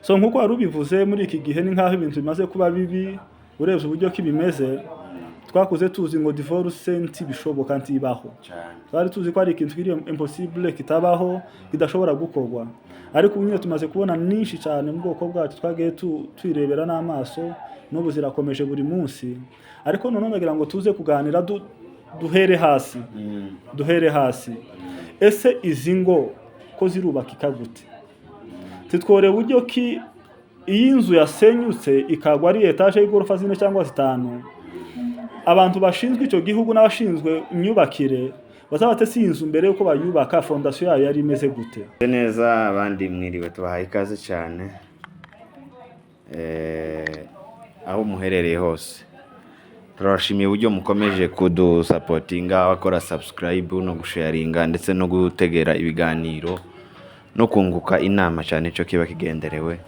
so nkuko wari ubivuze muri iki gihe ni nk'aho ibintu bimaze kuba bibi urebye uburyo kibimeze twakuze tuzi ngo divorce ntibishoboka ntibaho twari tuzi ko ari ikintu kiri impossible kitabaho kidashobora gukorwa ariko ubu nyine tumaze kubona nyinshi cyane mu bwoko bwacu twagiye twirebera n'amaso n'ubu zirakomeje buri munsi ariko none ndagira ngo tuze kuganira duhere hasi ese izi ngo ko zirubakika gute titwore buryo ki iyi nzu yasenyutse ikagwa ari etaje y'igorofa 4 cyangwa 5 abantu bashinzwe icyo gihugu n'abashinzwe imyubakire bazabate si inzu mbere yuko bayubaka fondation yayo yari imeze gute neza abandi mwiriwe tubahaye ikaze cyane aho muherereye hose turashimiye uburyo mukomeje kudusapotinga abakora subscribe no gusharinga ndetse no gutegera ibiganiro no kunguka inama cyane cyo kiba kigenderewe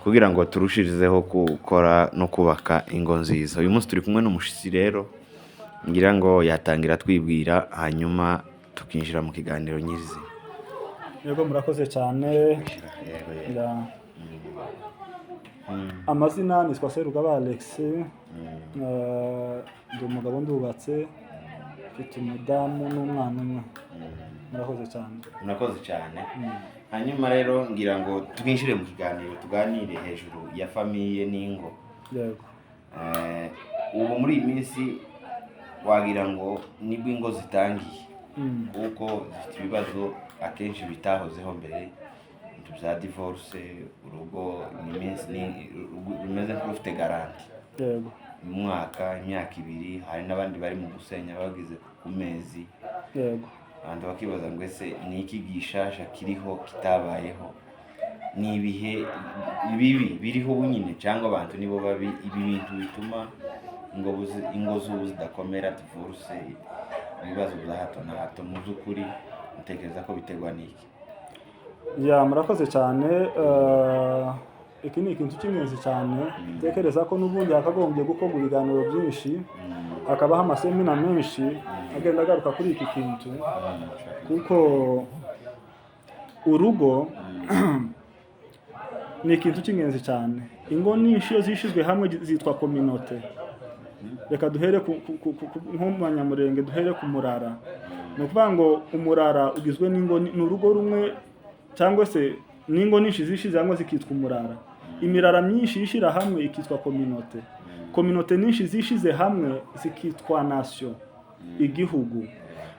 kugira ngo turushirizeho gukora no kubaka ingo nziza. Uyu munsi turi kumwe n'umushitsi rero ngira ngo yatangira twibwira hanyuma tukinjira mu kiganiro nyirizina. Yego murakoze cyane. Amazina ni Serugaba Alex. Ndi umugabo ndubatse mfite umudamu n'umwana umwe. Murakoze cyane. Hanyuma rero ngira ngo twinjire mu kiganiro tuganire hejuru ya famiye n'ingo. Yego. Ubu muri iyi minsi wagira ngo nibwo ingo zitangiye kuko zifite ibibazo akenshi bitahozeho mbere bya divorce urugo rumeze nk'ufite garanti. Yego. Umwaka imyaka 2 hari n'abandi bari mu gusenya bagize ku mezi. Yego. Abantu bakibaza ngo ese ni iki gishasha kiriho kitabayeho ni ibihe bibi biriho bunyine cyangwa abantu nibo babi ibi bintu bituma ingo z'ubu zidakomera divorce ibibazo bya hato na hato mu by'ukuri mutekereza ko biterwa n'iki? Murakoze cyane. Iki ni ikintu cy'ingenzi cyane tekereza ko n'ubundi hakagombye gukorwa ibiganiro byinshi akabaho amasemina menshi agenda agaruka kuri iki kintu kuko urugo ni ikintu cy'ingenzi cyane. Ingo nyinshi iyo zishizwe hamwe zitwa communauté. Reka duhere nk'umanyamurenge duhere ku murara. Ni ukuvuga ngo umurara ugizwe n'ingo n'urugo rumwe cyangwa se n'ingo nyinshi zishize hamwe zikitwa umurara. Imirara myinshi yishira hamwe ikitwa communauté. Communauté nyinshi zishize hamwe zikitwa nation, igihugu.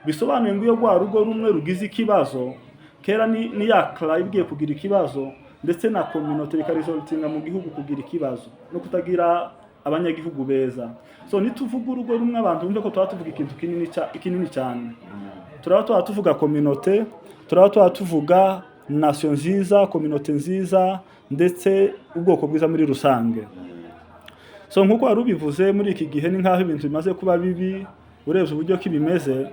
Bisobanuye ngo iyo rwa rugo rumwe rugize ikibazo kera ni yakla ibwiye kugira ikibazo ndetse na communauté ikarisoltinga mu gihugu kugira ikibazo no kutagira abanyagihugu beza. So nituvuga urugo rumwe abantu bumve ko twatuvuga ikintu kinini cyane. Turaba tuvuga communauté, turaba tuvuga nation nziza, communauté nziza ndetse ubwoko bwiza muri rusange. So nkuko wari ubivuze muri iki gihe ni nk'aho ibintu bimaze kuba bibi urebye uburyo kibimeze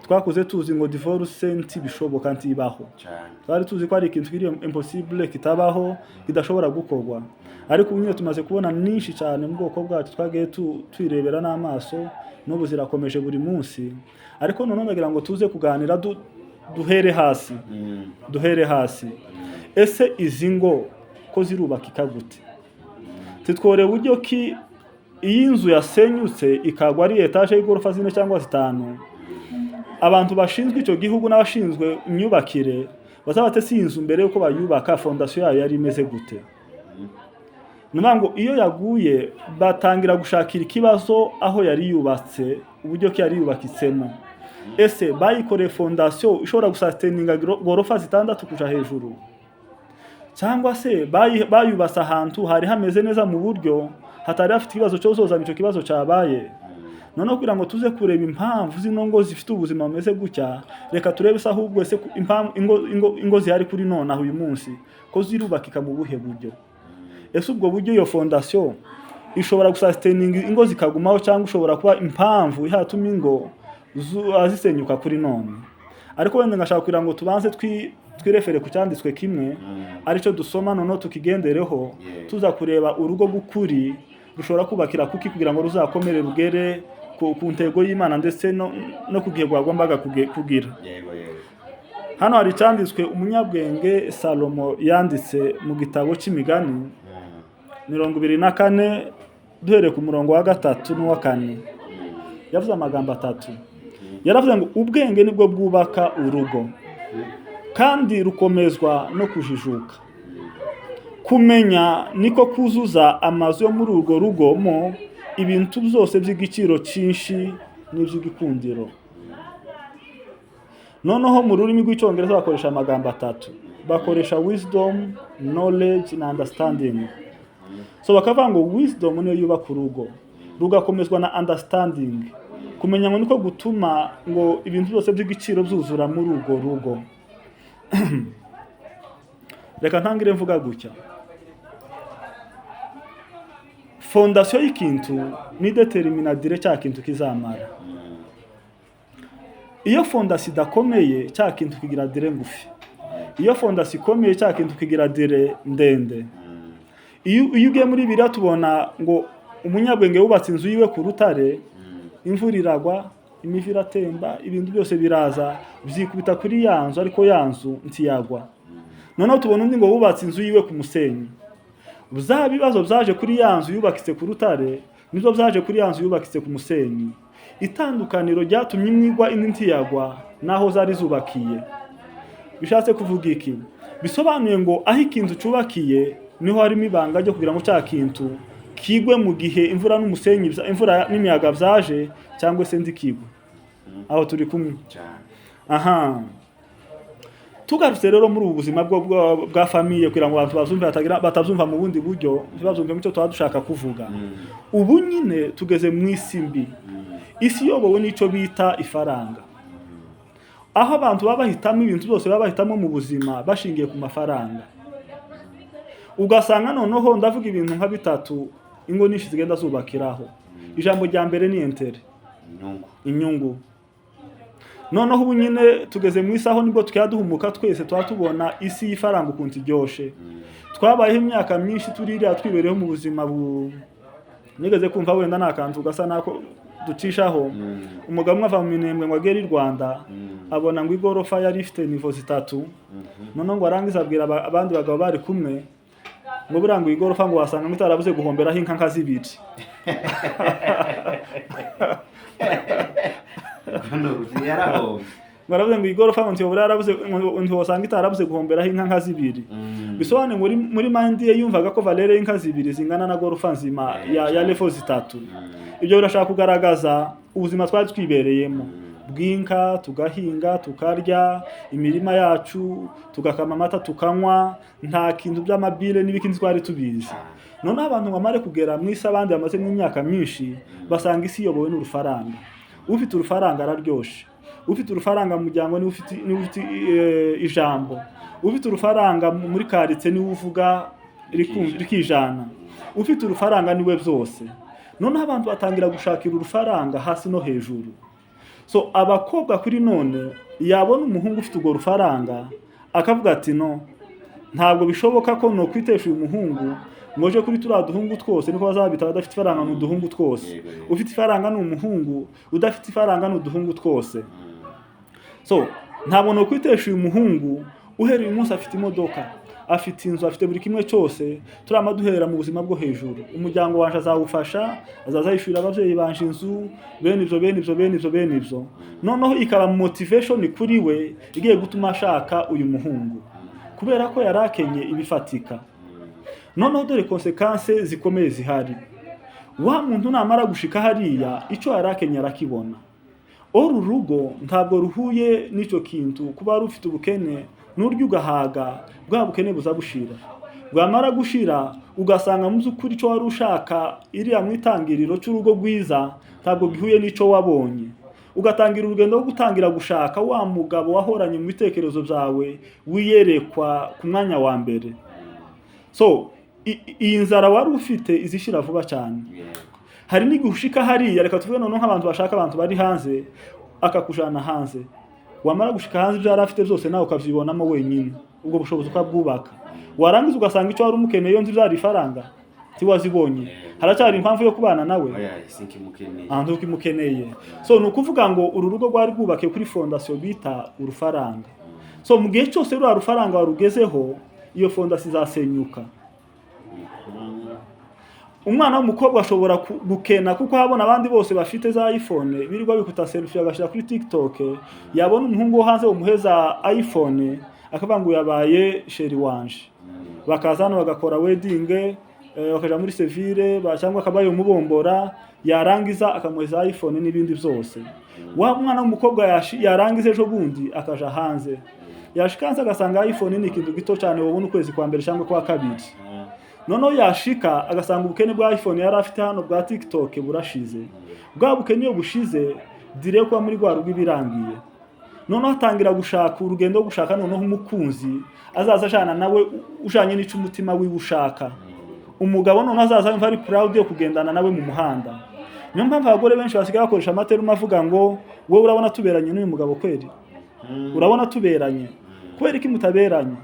twakuze tuzi ngo divorce ntibishoboka ntibaho. Twari tuzi ko ari ikintu kiri impossible kitabaho kidashobora gukorwa ariko ubu nyine tumaze kubona nyinshi cyane mu bwoko bwacu twagiye twirebera n'amaso n'ubu zirakomeje buri munsi ariko none ndagira ngo tuze kuganira duhere hasi ese izi ngo ko zirubakika gute titwore buryo ki iyi nzu yasenyutse ikagwa ari etaje y'igorofa 4 cyangwa 5 abantu bashinzwe icyo gihugu n'abashinzwe imyubakire bazabate si inzu mbere yuko bayubaka fondation yayo yari imeze gute. Numango iyo yaguye batangira gushakira ikibazo aho yari yubatse uburyo ki yari yubakitsemo. Ese bayikore fondation ishobora gusustaininga gorofa 6 kuja hejuru cyangwa se bayubasa ahantu hari hameze neza mu buryo hatari afite ikibazo cyo zoza nicyo kibazo cyabaye. None kugira ngo tuze kureba impamvu zino ngo zifite ubuzima bumeze gutya reka turebe se ahubwo ese ingo zihari kuri none aho uyu munsi ko zirubakika mu buhe buryo. Ese ubwo buryo iyo fondation ishobora gusustaininga ingo zikagumaho cyangwa ushobora kuba impamvu ihatuma ingo azisenyuka kuri none. Ariko wenda ngashaka kugira ngo tubanze twirefere ku cyanditswe kimwe arico dusoma none tukigendereho tuza kureba urugo gukuri rushobora kubakira kuki kugira ngo ruzakomere rugere ku ntego y'Imana ndetse no kugihe gwagombaga kugira. hano hari icyanditswe umunyabwenge Salomo yanditse mu gitabo cy'imigani 24 duhereye ku murongo wa 3 n'uwa 4. Yavuze amagambo 3. Yaravuze ngo ubwenge nibwo bwubaka urugo kandi rukomezwa no kujijuka. Kumenya niko kuzuza amazu yo muri urwo rugo mo ibintu byose by'igiciro cyinshi n'iby'igikundiro. Noneho mu rurimi rw'icyongereza bakoresha amagambo 3. Bakoresha wisdom, knowledge na understanding. So bakavuga ngo wisdom niyo yubaka urugo, rugakomezwa na understanding. Kumenya ngo niko gutuma ngo ibintu byose by'igiciro byuzura muri urwo rugo. Reka ntangire mvuga gutya. Fondation y'ikintu ni determinadire cya kintu kizamara. Iyo fondation idakomeye cya kintu kigira dire ngufi. Iyo fondation ikomeye cya kintu kigira dire ndende. Iyo ugiye muri biriya tubona ngo umunyabwenge wubatse inzu yiwe ku rutare, imvura iragwa, imivu iratemba, ibintu byose biraza byikubita kuri yanzu, ariko yanzu ntiyagwa. Noneho tubona undi ngo wubatse inzu yiwe ku musenyi. Bya bibazo byaje kuri yanzu yubakitse ku rutare nibyo byaje kuri yanzu yubakitse ku musenyi. Itandukaniro ryatumye imwigwa indi ntiyagwa naho zari zubakiye. Bishatse kuvuga iki? Bisobanuye ngo aho ikintu cyubakiye niho harimo ibanga ryo kugira ngo cya kintu kigwe mu gihe imvura n'umusenyi imvura n'imiyaga byaje cyangwa se ndikigwe. Aho turi kumwe. Aha. Tugarutse rero muri ubu buzima bwa famille kugira ngo abantu bazumve batabyumva mu bundi buryo, bazumve mu cyo dushaka kuvuga. Ubu nyine tugeze mu isi mbi. Isi yobowe n'icyo bita ifaranga. Aho abantu baba bahitamo ibintu byose baba bahitamo mu buzima bashingiye ku mafaranga. Ugasanga noneho ndavuga ibintu nka 3 ingo nyinshi zigenda zubakiraho. Ijambo rya mbere ni intere. Inyungu. Noneho ubu nyine tugeze mu isaho nibwo tukaduhumuka twese twatubona isi y'ifaranga ukuntu iryoshe. Twabayeho imyaka myinshi turira twibereho mu buzima nigeze kumva wenda nakantu gasa nako ducishaho. Umugabo mwava mu minembwe ngo agere i Rwanda abona ngo igorofa yari ifite nivo 3. Noneho ngo arangiza abwira abandi bagabo bari kumwe ngo burango igorofa ngo wasanga mutarabuze guhomberaho inka 2. Baravuze ngo igorofa ngo yarabuze ngo wasanga itarabuze guhomberaho inka 2. Bisobanuye muri mind ye yumvaga ko valere y'inka 2 zingana na gorofa nzima ya level 3. Ibyo birashaka kugaragaza ubuzima twari twibereyemo bw'inka, tugahinga, tukarya, imirima yacu, tugakama amata tukanywa, nta kintu by'amabile n'ibikindi twari tubizi. None abantu bamare kugera mu isi abandi bamaze mu myaka myinshi basanga isi yobowe n'urufaranga. Ufite urufaranga araryoshe. Ufite urufaranga mu muryango ni ufite ijambo. Ufite urufaranga muri karitse ni uvuga rikijana. Ufite urufaranga niwe byose. None abantu batangira gushakira urufaranga hasi no hejuru. So abakobwa kuri none yabona umuhungu ufite urwo rufaranga akavuga ati no ntabwo bishoboka ko no kwitesha uyu muhungu ngoje kuri duhungu twose niko bazabita badafite ifaranga mu duhungu twose. Ufite ifaranga ni umuhungu, udafite ifaranga ni uduhungu twose. So ntabwo no kwitesha uyu muhungu uhereye umunsi afite imodoka, afite inzu, afite buri kimwe cyose, turamaduhera mu buzima bwo hejuru. Umuryango wanje azawufasha, azazayishurira abavyeyi banje inzu, bene ibyo. Noneho ikaba motivation kuri we igiye gutuma ashaka uyu muhungu. Kubera ko yarakenye ibifatika. Noneho dore konsekanse zikomeye zihari. Wa muntu namara gushika hariya icyo yarakenye arakibona. Oru rugo ntabwo ruhuye n'icyo kintu kuba rufite ubukene n'uryo ugahaga bwa bukene buzabushira. Bwamara gushira ugasanga mu byukuri cyo wari ushaka iriya mwitangiriro cy'urugo rwiza ntabwo gihuye n'ico wabonye. Ugatangira urugendo rwo gutangira gushaka wa mugabo wahoranye mu bitekerezo byawe wiyerekwa ku mwanya wa mbere. So iyi nzara wari ufite izishira vuba cyane. Hari n'igushika hariya reka tuvuge none nk'abantu bashaka abantu bari hanze akakujana hanze. Wamara gushika hanze ibyo yarafite byose nawe ukavyibonamo wenyine. Ubwo bushobozi ukabwubaka. Warangiza ugasanga icyo wari umukeneye yo nzari ifaranga tiwazibonye. Haracyari impamvu yo kubana nawe. Ntukimukeneye. So nukuvuga ngo uru rugo rwari rwubake kuri fondation bita urufaranga. so mu gihe cyose ruriya rufaranga warugezeho iyo fondasiyo izasenyuka. Umwana w'umukobwa ashobora gukena kuko habona abandi bose bafite za iPhone birirwa bikuta selfie agashyira kuri TikTok, yabona umuhungu wo hanze umuheza iPhone akavuga ngo yabaye sheri wanje, bakazana bagakora wedding, bakaja muri Seville cyangwa akabaye umubombora, yarangiza akamuheza iPhone n'ibindi byose. Wa mwana w'umukobwa yarangiza ejo bundi akaja hanze, yashikanze agasanga iPhone ni ikintu gito cyane wabona ukwezi kwa mbere cyangwa kwa kabiri. Noneho yashika agasanga ubukene bwa iPhone yari afite hano bwa TikTok burashize. Bwa bukene iyo bushize dire kwa muri rwa rugo birangiye. Noneho atangira gushaka urugendo gushaka noneho umukunzi azaza ajana nawe ujanye n'ico umutima wiwe ushaka. Umugabo noneho azaza yumva ari proud yo kugendana nawe mu muhanda. Niyo mpamvu abagore benshi basigaye bakoresha amaterumo avuga ngo wowe urabona tuberanye n'uyu mugabo kweri, urabona tuberanye kweri ki mutaberanye.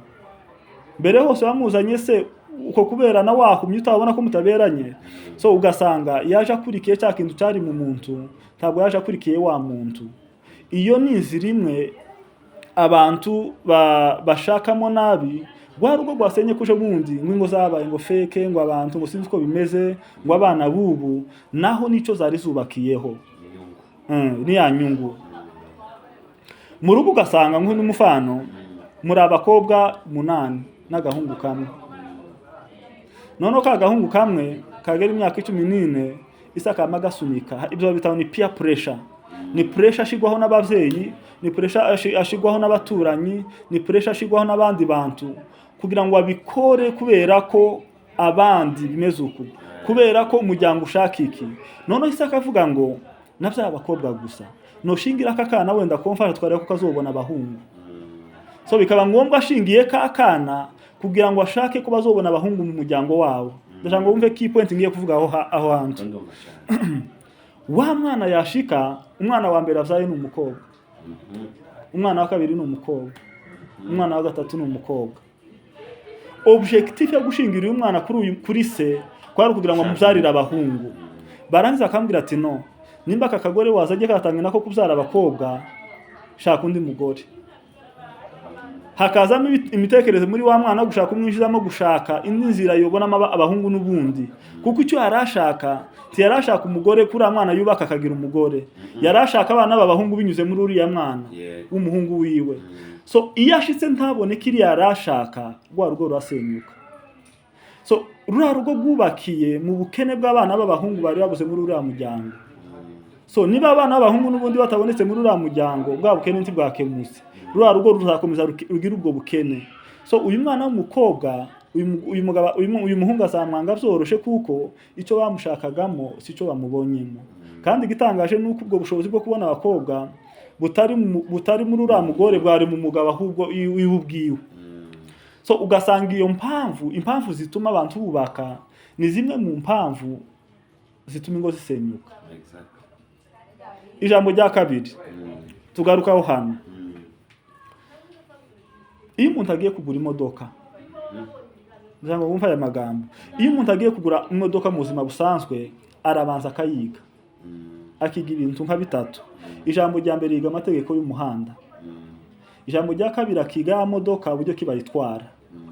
Mbere hose bamuzanye se uko kuberana wakumye utabona ko mutaberanye. So ugasanga yaje akurikiye cya kintu cyari mu muntu, ntabwo yaje akurikiye wa muntu. Iyo ni inzira imwe abantu bashakamo nabi, rwa rugo rwasenye kuje bundi ngo zabaye ngo fake, ngo abantu ngo sinzi ko bimeze, ngo abana bubu naho nico zari zubakiyeho ni ya nyungu. Mu rugo ugasanga n'umufano muri abakobwa 8 n'agahungu kamwe. Noneho ka gahungu kamwe kagera imyaka 14 isaka magasunika. Ibyo bitaho ni peer pressure. Ni pressure ashigwaho n'abavyeyi, ni pressure ashigwaho n'abaturanyi, ni pressure ashigwaho n'abandi bantu kugira ngo abikore kubera ko abandi bimeze uko, kubera ko umuryango ushaka iki. Noneho isaka avuga ngo navya abakobwa gusa no shingira kakana wenda komfasha tware ko kazobona abahungu. So bikaba ngombwa ashingiye kakana kugira ngo ashake ko bazobona abahungu mu muryango wabo. Ndashaka ngo wumve key point ngiye kuvuga aho hantu. Wa mwana yashika, umwana wa mbere avyaye ni umukobwa, umwana wa kabiri ni umukobwa, umwana wa gatatu ni umukobwa. Objectif yo gushingira uyu mwana kuri se kwari kugira ngo amubyarire abahungu. Barangiza akambwira ati no, nimba aka kagore wazaje katangira nako kubyara abakobwa, shaka undi mugore. Hakazamo imitekerezo muri wa mwana gushaka umwinjizamo gushaka indi nzira yobonamo abahungu n'ubundi, kuko icyo yarashaka yarashaka umugore kuri mwana yubaka akagira umugore, yarashaka abana b'abahungu binyuze muri uriya mwana w'umuhungu wiwe. So iyo ashitse ntabone kiri yarashaka rwa rugo rwasenyuka. So rura rugo rwubakiye mu bukene bw'abana b'abahungu bari babuze muri uriya muryango. So niba abana b'abahungu n'ubundi batabonetse muri uriya muryango, bwa bukene ntibwakemutse, rura rugo ruzakomeza rugira ubwo bukene. So uyu mwana w'umukobwa, uyu muhungu azamwanga byoroshe kuko icyo bamushakagamo sico bamubonyemo. Kandi gitangaje nuko ubwo bushobozi bwo kubona abakobwa butari muri uriya mugore bwari mu mugabo ahubwo iwubwiwe. So ugasanga iyo impamvu zituma abantu bubaka ni zimwe mu mpamvu zituma ingo zisenyuka. Ijambo rya kabiri tugarukaho hano. Iyo umuntu agiye kugura imodoka, ndashaka wumva aya magambo. Iyo umuntu agiye kugura imodoka mu buzima busanzwe arabanza akayiga, akiga ibintu nka bitatu. Ijambo rya mbere yiga amategeko y'umuhanda, ijambo rya kabiri akiga imodoka uburyo kibayitwara,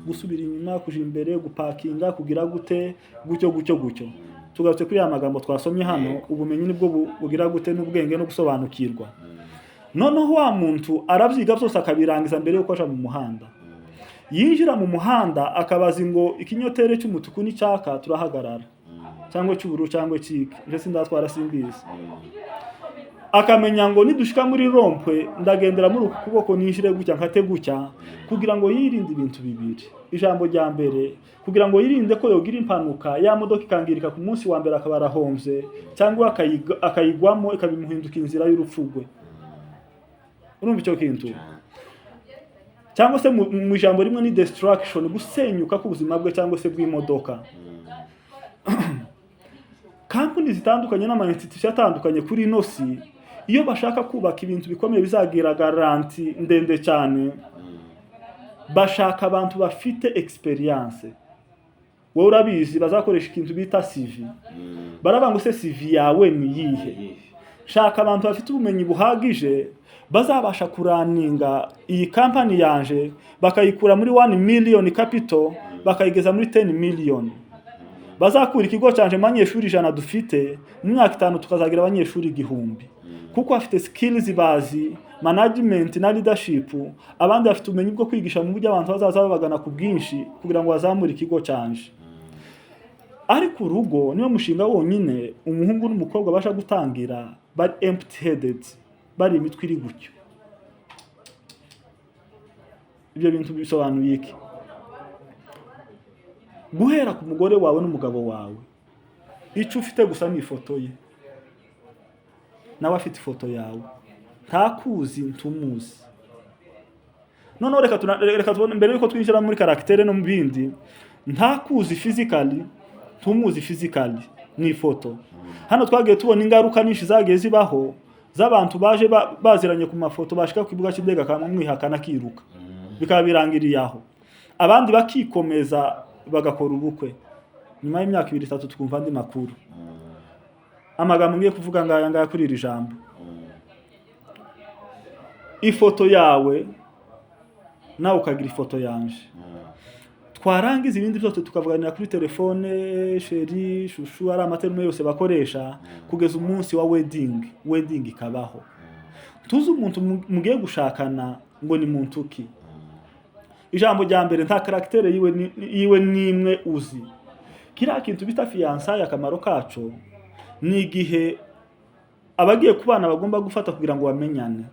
gusubira inyuma, kuja imbere, gupakinga, kugira gute, gutyo. Tugarutse kuri aya magambo twasomye hano, ubumenyi nibwo bugira gute n'ubwenge no gusobanukirwa. Noneho wa muntu arabyiga byose akabirangiza mbere yuko aja mu muhanda. Yinjira mu muhanda akabaza ngo ikinyotere cy'umutuku n'icyaka turahagarara, cyangwa cy'uburu cyangwa cyiki, je sindatwara simbizi. Akamenya ngo nidushika muri rompwe ndagendera muri ukuboko ninjire gutya nkate gutya, kugira ngo yirinde ibintu bibiri. Ijambo rya mbere kugira ngo yirinde ko yogira impanuka, ya modoka ikangirika ku munsi wa mbere akabara homze, cyangwa akayigwamo ikabimuhinduka inzira y'urupfugwe. Urumva icyo kintu? Cyangwa se mu ijambo rimwe ni destruction, gusenyuka k'ubuzima bwe cyangwa se bw'imodoka. Kampani zitandukanye n'ama-institution atandukanye kuri ino si, iyo bashaka kubaka ibintu bikomeye bizagira garanti ndende cyane, bashaka abantu bafite experience. Wowe urabizi bazakoresha ikintu bita CV. Barabanga se CV yawe ni yihe? Shaka abantu bafite ubumenyi buhagije, bazabasha kuraninga iyi kampani yanje bakayikura muri 1 million capital bakayigeza muri 10 million. Bazakura ikigo canje abanyeshuri 100 dufite mu myaka 5 tukazagira abanyeshuri 1000 kuko afite skills bazi management na leadership, abandi bafite ubumenyi bwo kwigisha mu buryo abantu bazaza babagana ku bwinshi kugira ngo bazamure ikigo canje. Ariko urugo niyo mushinga wonyine umuhungu n'umukobwa basha gutangira bari empty headed, bari imitwe iri gutyo. Ibyo bintu bisobanuye iki? Guhera ku mugore wawe n'umugabo wawe, icyo ufite gusa ni ifoto ye, nawe afite ifoto yawe, ntakuzi ntumuzi. Noneho reka tubone mbere yuko twinjira muri karaktere no mu bindi, ntakuzi physically ntumuzi physically ni ifoto. Hano twagiye tubona ingaruka nyinshi zagiye zibaho z'abantu baje baziranye ku mafoto bashika ku kibuga cy'indege akamwihakana kiruka, bikaba birangiriye aho. Abandi bakikomeza bagakora ubukwe nyuma y'imyaka 2-3 twumva andi makuru. Amagambo ngiye kuvuga ngaya kuri iri jambo, ifoto yawe nawe ukagira ifoto yanje, twarangiza ibindi byose tukavuganira kuri telefone, sheri, shushu, ari amaterme yose bakoresha kugeza umunsi wa wedding ikabaho. Tuzi umuntu mugiye gushakana ngo ni muntu ki. Ijambo rya mbere nta karaktere yiwe nimwe uzi. Kira kintu bita fiançailles akamaro kaco ni igihe abagiye kubana bagomba gufata kugira ngo bamenyane.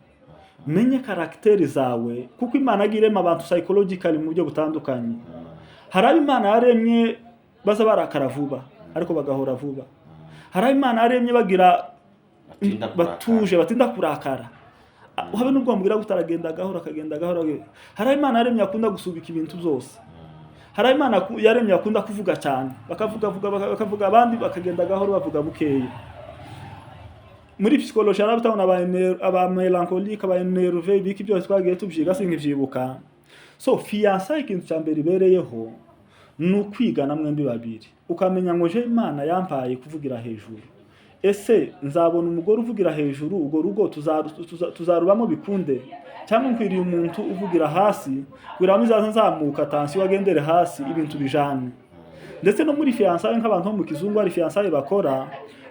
Menye karaktere zawe kuko Imana agirema abantu psychologically mu buryo butandukanye. Hari Imana yaremye baza barakara vuba ariko bagahora vuba. Hari Imana yaremye bagira batuje batinda kurakara. Habe nubwo bambwira gutaragenda gahora akagenda gahora. Hari Imana yaremye akunda gusubika ibintu byose. Hari Imana yaremye akunda kuvuga cyane, bakavuga abandi bakagenda gahoro bavuga bukeye. Muri psychologie arabutabona aba melancholique aba nerveux biki byose twagiye tubyiga sinkivyibuka. So fiançailles ikintu cyambere ibereyeho ni ukwigana mwembi babiri, ukamenya ngo je Imana yampaye kuvugira hejuru. Ese nzabona umugore uvugira hejuru, ugo rugo tuzarubamo bikunde, cyangwa nkwiriye umuntu uvugira hasi kugira ngo nzamuka tansi wagendere hasi ibintu bijane. Ndetse no muri fiançailles nk'abantu mu kizungu ari fiançailles bakora,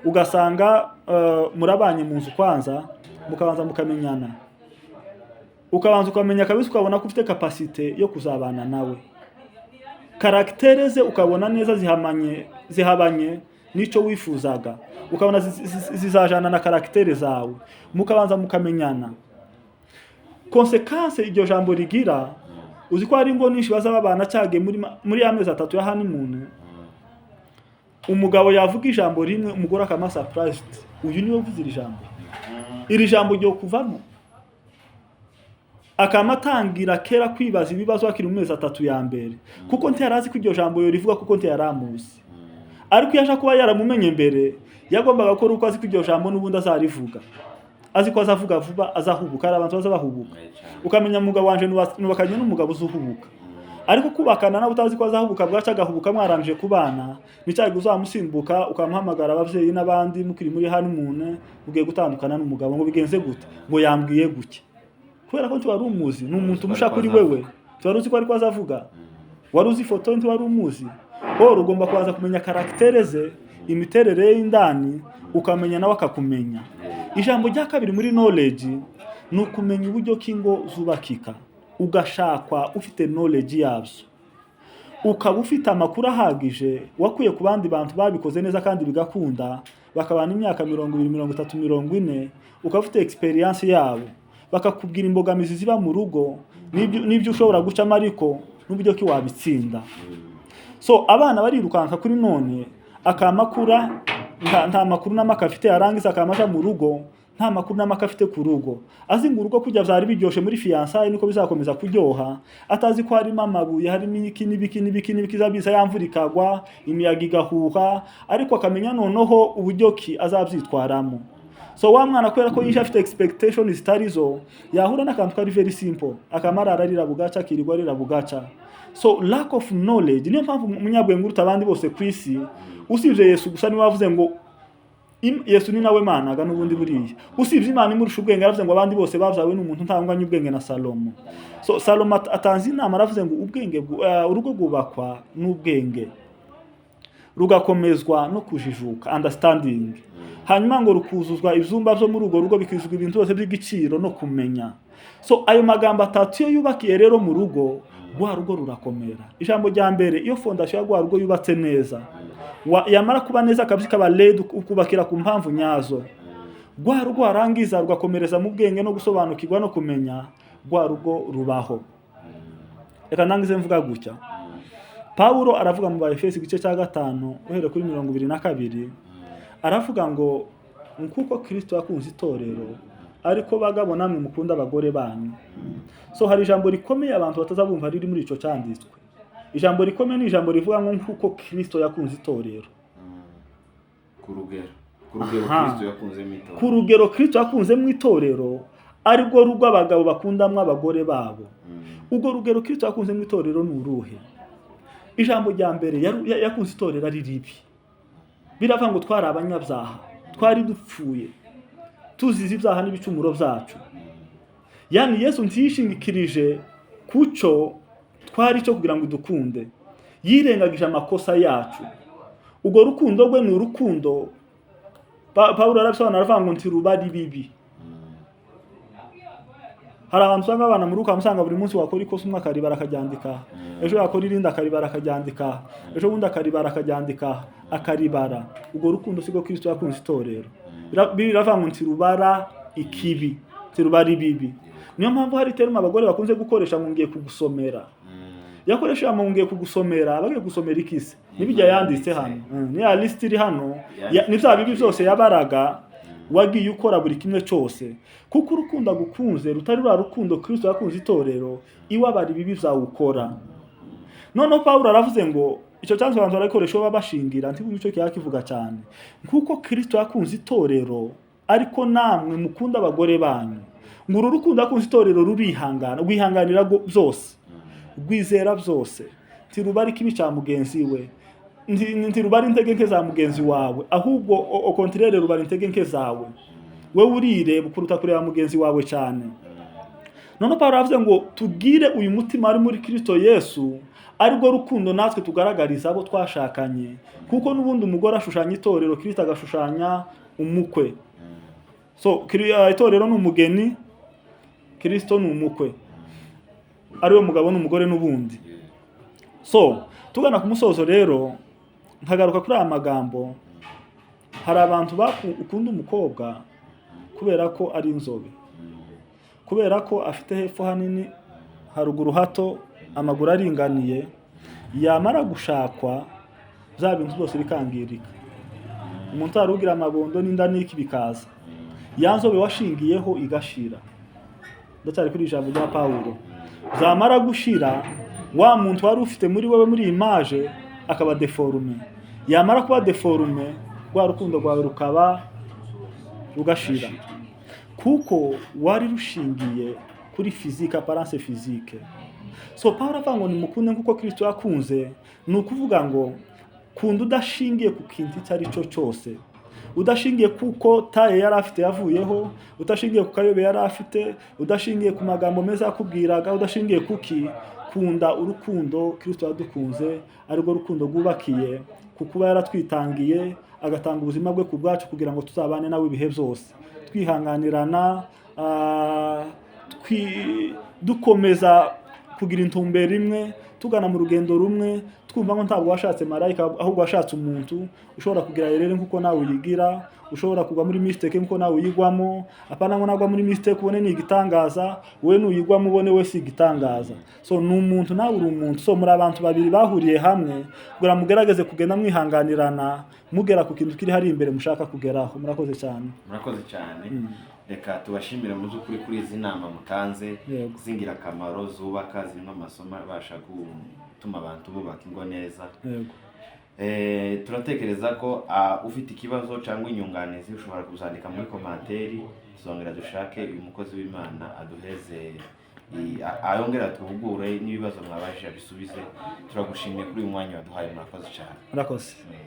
ugasanga murabanye mu nzu kwanza mukabanza mukamenyana, ukabanza ukamenya kabisa ukabona ko ufite capacité yo kuzabana nawe, karaktere ze ukabona neza zihabanye nico wifuzaga, ukabona zizajana na karaktere zawe, mukabanza mukamenyana. Konsekanse iryo jambo rigira, uzi ko ari ngo nishi bazabana cyage muri amezi 3 ya honeymoon, umugabo yavuga ijambo rimwe umugore akama surprised, uyu niwe uvuze iri jambo. Iri jambo ryo kuvamo akamatangira kera kwibaza ibibazo akiri mu mezi 3 ya mbere, kuko ntiyarazi ko iryo jambo yo rivuga kuko ntiyaramuzi. Ariko yaje kuba yaramumenye mbere yagombaga gukora uko azi ko iryo jambo n'ubundi azarivuga, azi ko azavuga vuba azahubuka, abantu bazabahubuka, ukamenya umugabo wanje nubakanye n'umugabo uzuhubuka. Ariko kubakana na utazi ko azahubuka bwaca gahubuka mwarangije kubana, nicyaje uzamusimbuka ukamuhamagara abavyeyi n'abandi mukiri muri honeymoon ugiye gutandukana n'umugabo ngo bigenze gute, ngo yambwiye guke. Kubera ko ntiwari umuzi, ni umuntu musha kuri wewe, twari uzi ko ari ko azavuga, wari uzi ifoto ntiwari umuzi. Oro ugomba kubanza kumenya karaktere ze, imiterere y'indani, ukamenya nawe akakumenya. Ijambo rya kabiri muri knowledge ni ukumenya uburyo kingo zubakika, ugashakwa ufite knowledge yabyo, ukaba ufite amakuru ahagije wakuye ku bandi bantu babikoze neza kandi bigakunda, bakabana imyaka 20, 30, 40, ukaba ufite experience yabo, bakakubwira imbogamizi ziba mu rugo n'ibyo ushobora gucamo ariko n'uburyo ki wabitsinda. So abana barirukanka kuri none akamakura nta makuru n'amakafite yarangiza akamasha mu rugo, nta makuru n'amakafite ku rugo, azinga urugo kujya byari biryoshe muri fiançailles niko bizakomeza kuryoha, atazi ko hari mamabuye hari n'iki n'ibiki zabisa yamvura ikagwa imiyaga igahuha, ariko akamenya noneho uburyo ki azabyitwaramo. So wa mwana kwera ko yisha afite expectation zitarizo, yahura n'akantu kari very simple akamarara arira bugaca kirirwa arira bugaca. So lack of knowledge niyo mpamvu umunyabwenge uruta abandi bose kwisi, usibye Yesu gusa ni wavuze ngo Yesu ni nawe Mana ga n'ubundi buriya usibye Imana imurusha ubwenge aravuze ngo abandi bose babyawe n'umuntu ntangwanye ubwenge na Salomo. So Salomo atanze inama aravuze ngo ubwenge urugo rwubakwa n'ubwenge rugakomezwa no kujijuka understanding, hanyuma ngo rukuzuzwa ivyumba byo muri urwo rugo bikizuzwa ibintu byose by'igiciro no kumenya. So ayo magambo atatu iyo yubakiye rero mu rugo rwa rugo rurakomera. Ijambo rya mbere iyo fondation ya rwa rugo yubatse neza yamara kuba neza kabisa kaba led ukubakira ku mpamvu nyazo, rwa rugo arangiza rugakomereza mu bwenge no gusobanukirwa no kumenya, rwa rugo rubaho. Reka nangize mvuga gutya, Paulo aravuga mu Efeso igice cya 5 uhere kuri 22 aravuga ngo nkuko Kristo yakunze itorero ariko bagabo namwe mukunda abagore banyu. So hari ijambo rikomeye abantu batazabumva riri muri ico cyanditswe. Ijambo rikomeye ni ijambo rivuga ngo nkuko Kristo yakunze itorero. Ku rugero Kristo yakunze mu itorero ariko rugo abagabo bakundamwe abagore babo. Ubwo rugero Kristo yakunze mu itorero ni uruhe? Ijambo rya mbere yakunze itorero ari ribi. Biravuga ngo twari abanyabyaha, twari dupfuye, tuzize ibyaha n'ibicumuro byacu. Yani Yesu ntiyishingikirije kuco twari cyo kugira ngo dukunde, yirengagije amakosa yacu. Ubwo rukundo rwe ni urukundo Paulo arabisobanura aravuga ngo ntiruba ribibi. Hari abantu usanga abana muri ukamusanga buri munsi wakora ikosa umwe akaribara akajyandika, ejo yakora irindi akaribara akajyandika, ejo bundi akaribara akajyandika akaribara. Ubwo rukundo siko Kristo yakunze itorero. Biravuga ngo ntirubara ikibi, ntirubara ibibi. Niyo mpamvu hari terima abagore bakunze gukoresha ngo ngiye kugusomera. Yakoresha mu ngiye kugusomera, bagiye gusomera ikise. Nibijya yanditse hano. Ni ya list iri hano, ni bya bibi byose yabaraga wagiye ukora buri kimwe cyose. Kuko urukundo gukunze rutari rwa rukundo Kristo yakunze itorero, iwabari bibi byawukora. Noneho Paulo aravuze ngo icyo cyanze abantu barikoresha babashingira ntibuye icyo kivuga cyane. Kuko Kristo yakunze itorero ariko namwe mukunda abagore banyu. Ngo urukundo yakunze itorero rurihangana, rwihanganira byose, rwizera byose, ntirubari kibi cya mugenzi we, ntirubari intege nke za mugenzi wawe, ahubwo au contraire rubari intege nke zawe. Wewe urireba kuruta kureba mugenzi wawe cyane. None Paulo aravuze ngo tugire uyu mutima ari muri Kristo Yesu, ariko rukundo natwe tugaragariza abo twashakanye. Kuko nubundi umugore ashushanya itorero, Kristo agashushanya umukwe. So itorero ni umugeni, Kristo ni umukwe, ariwe mugabo n'umugore n'ubundi. So tugana ku musozo rero nkagaruka kuri aya magambo. Hari abantu bakunda umukobwa kubera ko ari inzobe, kubera ko afite hepfo hanini haruguru hato, amaguru aringaniye, yamara gushakwa za bintu byose bikangirika. Umuntu arugira amabondo n'inda n'iki bikaza, yanzobe washingiyeho igashira. Ndacyari kuri ijambo rya Paulo. Zamara gushira wa muntu wari ufite muri wewe muri image akaba deforme. Yamara kuba deforme rwa rukundo rwawe rukaba rugashira. Kuko wari rushingiye kuri physique, apparence physique. So Paulo avuga ngo nimukunde nkuko Kristo yakunze, ni ukuvuga ngo kunda udashingiye ku kintu cyari cyo cyose. Udashingiye kuko taye yari afite yavuyeho, udashingiye ku kayobe yari afite, udashingiye ku magambo meza yakubwiraga, udashingiye kuki. Kunda urukundo Kristo yadukunze, ariko rukundo rwubakiye kukuba yaratwitangiye agatanga ubuzima bwe ku bwacu kugira ngo tuzabane nawe ibihe byose, twihanganirana, dukomeza kugira intumbero imwe, tugana mu rugendo rumwe, twumva ngo ntabwo washatse marayika ahubwo washatse umuntu ushobora kugira rero nkuko nawe uyigira, ushobora kugwa muri mistake nkuko nawe uyigwamo. Apana ngo nagwa muri mistake ubone ni igitangaza, we nuyigwamo ubone we si igitangaza. So ni umuntu nawe uri umuntu. So muri abantu babiri bahuriye hamwe kugira mugerageze kugenda mwihanganirana, mugera ku kintu kiri hari imbere mushaka kugeraho. Murakoze cyane. Murakoze cyane. Reka tubashimire mu by'ukuri kuri izi nama mutanze zingira akamaro, zubaka, zirimo amasomo abasha gutuma abantu bubaka ingo neza. Turatekereza ko ufite ikibazo cyangwa inyunganizi ushobora kuzandika muri komanteri, tuzongera dushake uyu mukozi w'Imana aduheze ayongera tuhugure n'ibibazo mwabajije bisubize. Turagushimiye kuri uyu mwanya waduhaye. Murakoze cyane. Murakoze.